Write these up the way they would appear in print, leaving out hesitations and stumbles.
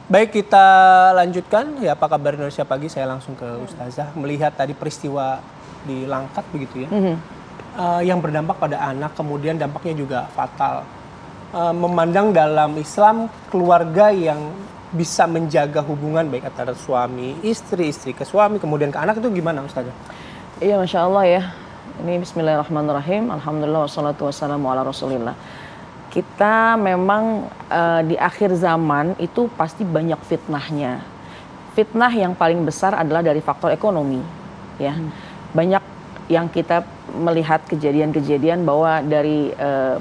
Baik, kita lanjutkan. Ya, apa kabar Indonesia Pagi? Saya langsung ke Ustazah. Melihat tadi peristiwa di Langkat begitu ya. Yang berdampak pada anak, kemudian dampaknya juga fatal. Memandang dalam Islam keluarga yang bisa menjaga hubungan baik antara suami, istri ke suami, kemudian ke anak itu gimana Ustazah? Iya, Masya Allah ya. Ini bismillahirrahmanirrahim. Alhamdulillah wassalatu wassalamu ala rasulillah. Kita memang di akhir zaman itu pasti banyak fitnahnya. Fitnah yang paling besar adalah dari faktor ekonomi, ya. Banyak yang kita melihat kejadian-kejadian bahwa dari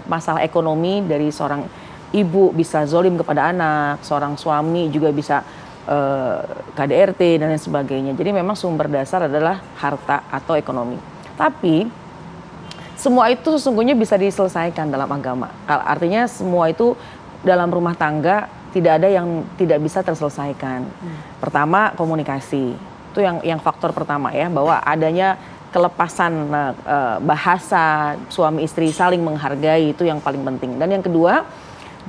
masalah ekonomi, dari seorang ibu bisa zolim kepada anak, seorang suami juga bisa KDRT dan lain sebagainya. Jadi memang sumber dasar adalah harta atau ekonomi. Tapi semua itu sesungguhnya bisa diselesaikan dalam agama. Artinya semua itu dalam rumah tangga tidak ada yang tidak bisa terselesaikan. Pertama, komunikasi. Itu yang faktor pertama ya, bahwa adanya kelepasan bahasa suami istri saling menghargai, itu yang paling penting. Dan yang kedua,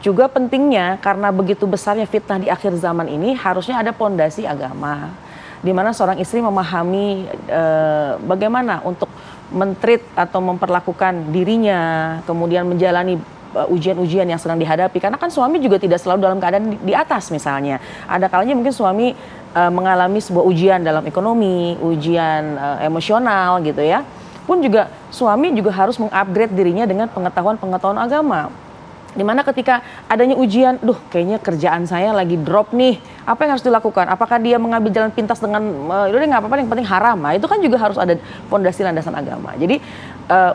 juga pentingnya karena begitu besarnya fitnah di akhir zaman ini, harusnya ada pondasi agama. Di mana seorang istri memahami bagaimana untuk mentreat atau memperlakukan dirinya, kemudian menjalani ujian-ujian yang sedang dihadapi. Karena kan suami juga tidak selalu dalam keadaan di atas misalnya. Ada kalanya mungkin suami mengalami sebuah ujian dalam ekonomi, ujian emosional gitu ya. Pun juga suami juga harus mengupgrade dirinya dengan pengetahuan-pengetahuan agama. Dimana ketika adanya ujian, kayaknya kerjaan saya lagi drop nih, apa yang harus dilakukan? Apakah dia mengambil jalan pintas dengan, udah nggak apa-apa, yang penting haram? Nah, itu kan juga harus ada fondasi landasan agama. Jadi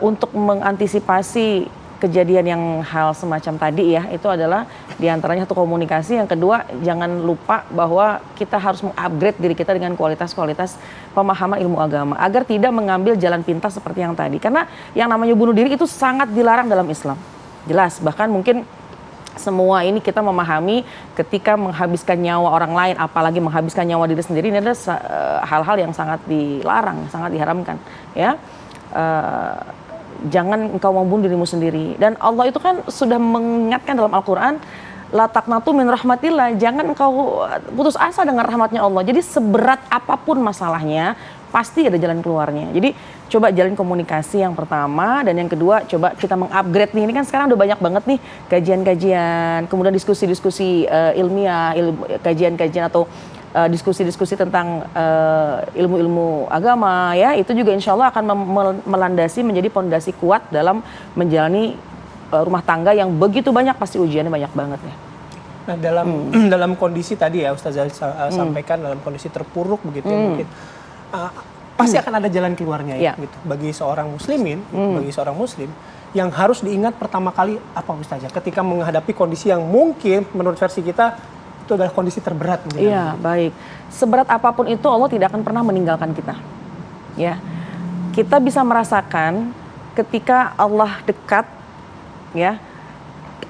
untuk mengantisipasi kejadian yang hal semacam tadi ya, itu adalah diantaranya satu komunikasi, yang kedua jangan lupa bahwa kita harus mengupgrade diri kita dengan kualitas-kualitas pemahaman ilmu agama, agar tidak mengambil jalan pintas seperti yang tadi. Karena yang namanya bunuh diri itu sangat dilarang dalam Islam. Jelas, bahkan mungkin semua ini kita memahami ketika menghabiskan nyawa orang lain, apalagi menghabiskan nyawa diri sendiri, ini adalah hal-hal yang sangat dilarang, sangat diharamkan ya. Jangan engkau membunuh dirimu sendiri. Dan Allah itu kan sudah mengingatkan dalam Al-Quran, la taqnatu min rahmatillah, jangan engkau putus asa dengan rahmatnya Allah. Jadi seberat apapun masalahnya, pasti ada jalan keluarnya. Jadi coba jalin komunikasi yang pertama, dan yang kedua coba kita mengupgrade nih. Ini kan sekarang udah banyak banget nih kajian-kajian, kemudian diskusi-diskusi ilmiah, kajian-kajian atau diskusi-diskusi tentang ilmu-ilmu agama ya. Itu juga insya Allah akan melandasi menjadi pondasi kuat dalam menjalani rumah tangga yang begitu banyak, pasti ujiannya banyak banget ya. Nah, dalam kondisi tadi ya Ustazah sampaikan, dalam kondisi terpuruk begitu ya, mungkin pasti akan ada jalan keluarnya ya, gitu. Bagi seorang muslimin, bagi seorang muslim yang harus diingat pertama kali apa Ustazah ketika menghadapi kondisi yang mungkin menurut versi kita itu adalah kondisi terberat. Iya, baik. Seberat apapun itu Allah tidak akan pernah meninggalkan kita. Ya. Kita bisa merasakan ketika Allah dekat ya.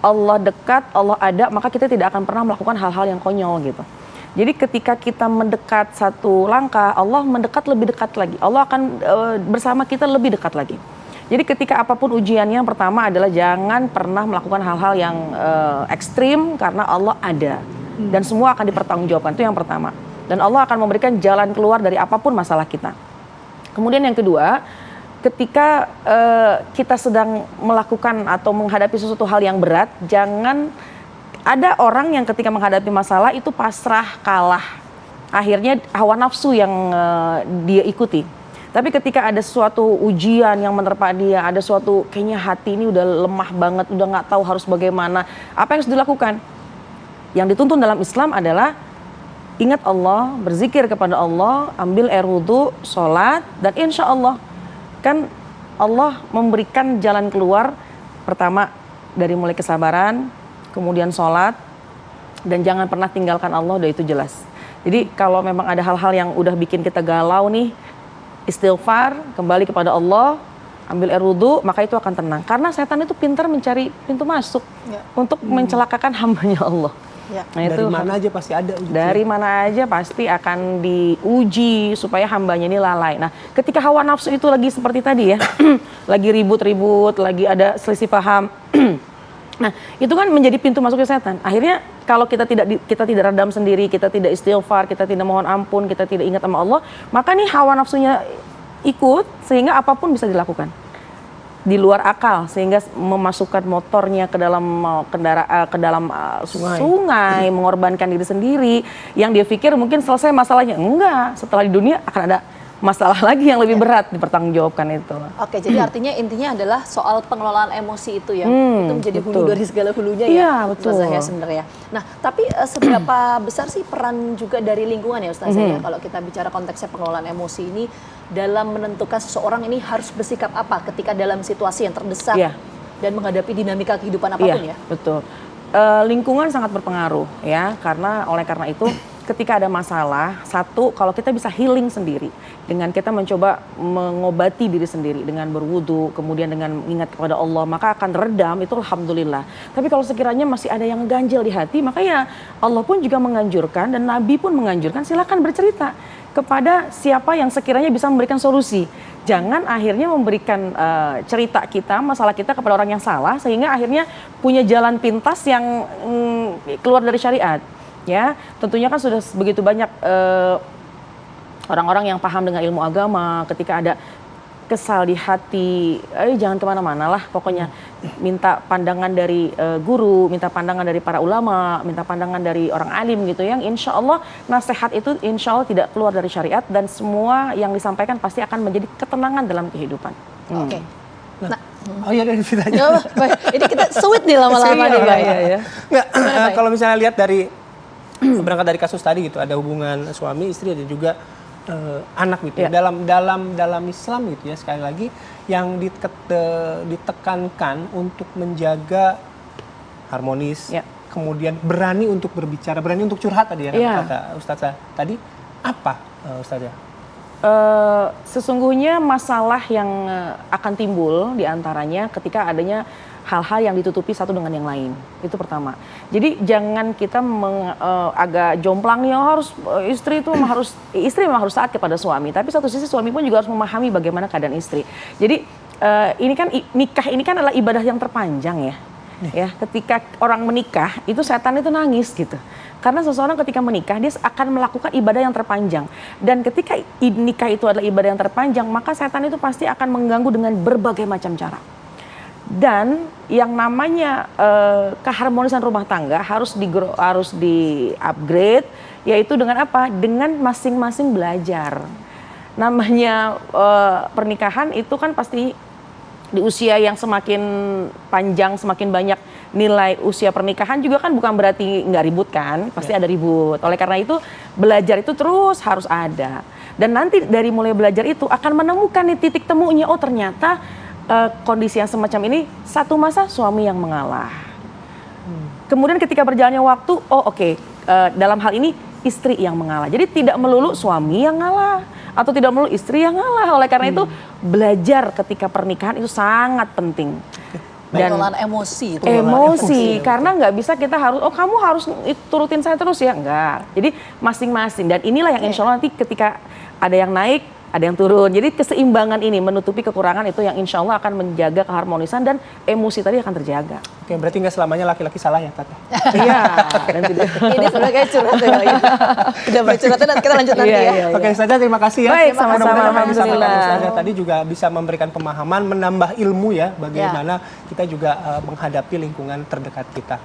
Allah dekat, Allah ada, maka kita tidak akan pernah melakukan hal-hal yang konyol gitu. Jadi ketika kita mendekat satu langkah, Allah mendekat lebih dekat lagi. Allah akan bersama kita lebih dekat lagi. Jadi ketika apapun ujiannya, yang pertama adalah jangan pernah melakukan hal-hal yang ekstrim, karena Allah ada. Dan semua akan dipertanggungjawabkan, itu yang pertama. Dan Allah akan memberikan jalan keluar dari apapun masalah kita. Kemudian yang kedua, ketika kita sedang melakukan atau menghadapi sesuatu hal yang berat, jangan ada orang yang ketika menghadapi masalah itu pasrah, kalah. Akhirnya hawa nafsu yang dia ikuti. Tapi ketika ada suatu ujian yang menerpa dia, ada suatu kayaknya hati ini udah lemah banget, udah nggak tahu harus bagaimana, apa yang harus dilakukan? Yang dituntun dalam Islam adalah ingat Allah, berzikir kepada Allah, ambil air wudhu, sholat, dan insya Allah kan Allah memberikan jalan keluar. Pertama dari mulai kesabaran, kemudian sholat, dan jangan pernah tinggalkan Allah, udah itu jelas. Jadi kalau memang ada hal-hal yang udah bikin kita galau nih, istighfar, kembali kepada Allah, ambil air wudhu, maka itu akan tenang. Karena setan itu pintar mencari pintu masuk untuk mencelakakan hambanya Allah. Ya. Nah, dari mana aja pasti ada uji. Dari mana aja pasti akan diuji supaya hambanya ini lalai. Nah, ketika hawa nafsu itu lagi seperti tadi ya, lagi ribut-ribut, lagi ada selisih paham Nah, itu kan menjadi pintu masuknya setan. Akhirnya kalau kita tidak redam sendiri, kita tidak istighfar, kita tidak mohon ampun, kita tidak ingat sama Allah, maka nih hawa nafsunya ikut sehingga apapun bisa dilakukan di luar akal, sehingga memasukkan motornya ke dalam sungai, mengorbankan diri sendiri, yang dia pikir mungkin selesai masalahnya. Enggak, setelah di dunia akan ada masalah lagi yang lebih berat dipertanggungjawabkan itu. Oke, jadi artinya intinya adalah soal pengelolaan emosi itu ya. Itu menjadi hulu dari segala hulunya ya. Iya, betul. Ustazah ya sebenarnya. Nah, tapi seberapa besar sih peran juga dari lingkungan ya Ustazah ya, kalau kita bicara konteksnya pengelolaan emosi ini dalam menentukan seseorang ini harus bersikap apa ketika dalam situasi yang terdesak dan menghadapi dinamika kehidupan apapun ya? Betul. Lingkungan sangat berpengaruh ya, oleh karena itu ketika ada masalah, satu, kalau kita bisa healing sendiri dengan kita mencoba mengobati diri sendiri dengan berwudu, kemudian dengan mengingat kepada Allah, maka akan redam, itu alhamdulillah. Tapi kalau sekiranya masih ada yang ganjil di hati, maka ya Allah pun juga menganjurkan dan Nabi pun menganjurkan, silakan bercerita kepada siapa yang sekiranya bisa memberikan solusi. Jangan akhirnya memberikan cerita kita, masalah kita kepada orang yang salah, sehingga akhirnya punya jalan pintas yang keluar dari syariat. Ya, tentunya kan sudah begitu banyak orang-orang yang paham dengan ilmu agama, ketika ada kesal di hati, jangan kemana-mana lah, pokoknya minta pandangan dari guru, minta pandangan dari para ulama, minta pandangan dari orang alim gitu, yang insya Allah nasihat itu insya Allah tidak keluar dari syariat dan semua yang disampaikan pasti akan menjadi ketenangan dalam kehidupan. Oke. Nah, oh iya, dari ditanya. Ini kita sweet nih lama-lama nih Pak. Nggak, kalau misalnya lihat dari berangkat dari kasus tadi gitu, ada hubungan suami istri, ada juga anak gitu. Dalam Islam gitu ya, sekali lagi yang ditekankan untuk menjaga harmonis, kemudian berani untuk berbicara, berani untuk curhat tadi ya, kata Ustazah tadi, apa Ustazah? Sesungguhnya masalah yang akan timbul diantaranya ketika adanya hal-hal yang ditutupi satu dengan yang lain, itu pertama. Jadi jangan kita agak jomplang nih, istri memang harus taat kepada suami, tapi satu sisi suami pun juga harus memahami bagaimana keadaan istri. Jadi nikah ini kan adalah ibadah yang terpanjang ya. Ya, ketika orang menikah itu setan itu nangis gitu. Karena seseorang ketika menikah dia akan melakukan ibadah yang terpanjang, dan ketika nikah itu adalah ibadah yang terpanjang, maka setan itu pasti akan mengganggu dengan berbagai macam cara. Dan yang namanya keharmonisan rumah tangga harus di-upgrade, yaitu dengan apa? Dengan masing-masing belajar. Namanya pernikahan itu kan pasti di usia yang semakin panjang, semakin banyak nilai usia pernikahan juga kan bukan berarti nggak ribut kan, pasti ada ribut. Oleh karena itu belajar itu terus harus ada. Dan nanti dari mulai belajar itu akan menemukan nih titik temunya, oh ternyata kondisi yang semacam ini satu masa suami yang mengalah. Kemudian ketika berjalannya waktu, dalam hal ini istri yang mengalah. Jadi tidak melulu suami yang ngalah atau tidak melulu istri yang ngalah. Oleh karena itu belajar ketika pernikahan itu sangat penting. Dan pengelolaan emosi itu. Emosi, karena nggak bisa kita kamu harus turutin saya terus ya, enggak. Jadi masing-masing, dan inilah yang insya Allah nanti ketika ada yang naik, ada yang turun. Jadi keseimbangan ini menutupi kekurangan itu yang insya Allah akan menjaga keharmonisan dan emosi tadi akan terjaga. Oke, berarti nggak selamanya laki-laki salah ya, Tata? Iya. Ini sebenarnya kayak curhat ya. Udah bercurhatnya, nanti kita lanjut nanti ya. Oke, Ustazah terima kasih ya. Baik, sama-sama. Alhamdulillah. Ustazah tadi juga bisa memberikan pemahaman, menambah ilmu ya, bagaimana kita juga menghadapi lingkungan terdekat kita.